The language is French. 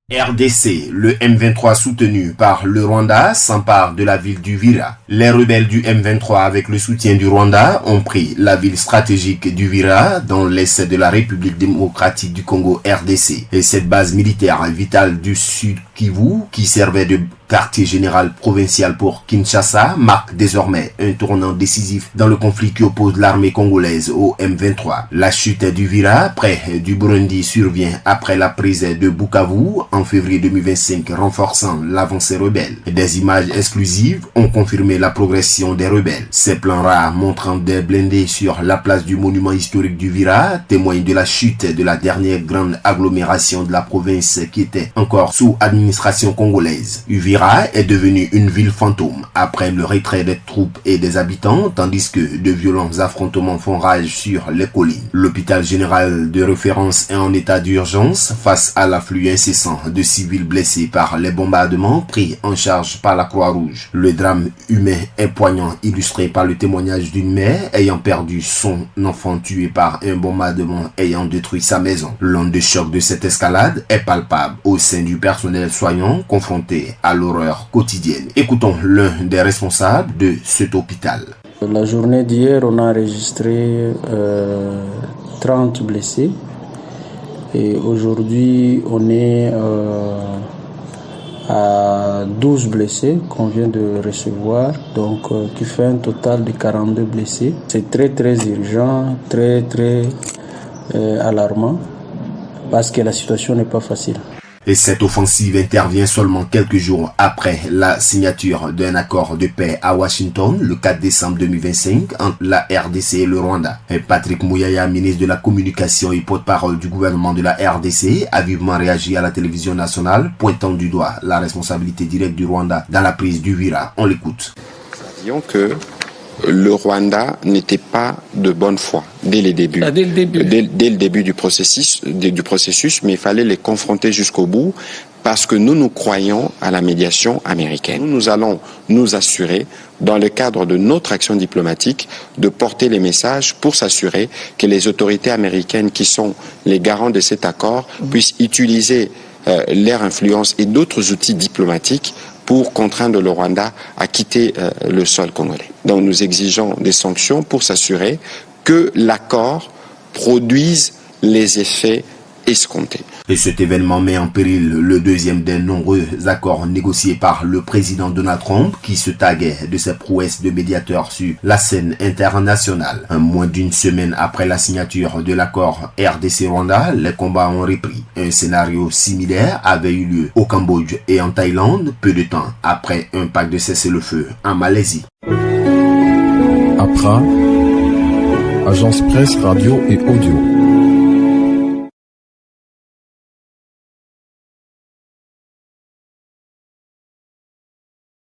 RDC, le M23 soutenu par le Rwanda s'empare de la ville d'Uvira. Les rebelles du M23 avec le soutien du Rwanda ont pris la ville stratégique d'Uvira dans l'est de la République démocratique du Congo RDC. Et cette base militaire vitale du Sud Kivu, qui servait de quartier général provincial pour Kinshasa, marque désormais un tournant décisif dans le conflit qui oppose l'armée congolaise au M23. La chute d'Uvira, près du Burundi, survient après la prise de Bukavu en février 2025, renforçant l'avancée rebelle. Des images exclusives ont confirmé la progression des rebelles. Ces plans rares montrant des blindés sur la place du monument historique d'Uvira témoignent de la chute de la dernière grande agglomération de la province qui était encore sous administration congolaise. Uvira est devenue une ville fantôme après le retrait des troupes et des habitants, tandis que de violents affrontements font rage sur les collines. L'hôpital général de référence est en état d'urgence face à l'afflux incessant de civils blessés par les bombardements pris en charge par la Croix-Rouge. Le drame humain est poignant, illustré par le témoignage d'une mère ayant perdu son enfant tué par un bombardement ayant détruit sa maison. L'onde de choc de cette escalade est palpable au sein du personnel soignant confronté à l'horreur quotidienne. Écoutons l'un des responsables de cet hôpital. La journée d'hier, on a enregistré 30 blessés. Et aujourd'hui, on est à 12 blessés qu'on vient de recevoir, donc qui fait un total de 42 blessés. C'est très urgent, très alarmant, parce que la situation n'est pas facile. Et cette offensive intervient seulement quelques jours après la signature d'un accord de paix à Washington le 4 décembre 2025 entre la RDC et le Rwanda. Et Patrick Muyaya, ministre de la Communication et porte-parole du gouvernement de la RDC, a vivement réagi à la télévision nationale, pointant du doigt la responsabilité directe du Rwanda dans la prise d'Uvira. On l'écoute. Disons que le Rwanda n'était pas de bonne foi dès le début. Dès le début du processus, mais il fallait les confronter jusqu'au bout parce que nous croyons à la médiation américaine. Nous allons nous assurer, dans le cadre de notre action diplomatique, de porter les messages pour s'assurer que les autorités américaines qui sont les garants de cet accord puissent utiliser leur influence et d'autres outils diplomatiques pour contraindre le Rwanda à quitter le sol congolais. Donc nous exigeons des sanctions pour s'assurer que l'accord produise les effets escomptés. Et cet événement met en péril le deuxième des nombreux accords négociés par le président Donald Trump qui se taguait de ses prouesses de médiateur sur la scène internationale. Moins d'une semaine après la signature de l'accord RDC-Rwanda, les combats ont repris. Un scénario similaire avait eu lieu au Cambodge et en Thaïlande peu de temps après un pacte de cessez-le-feu en Malaisie. Accra, agence presse, radio et audio.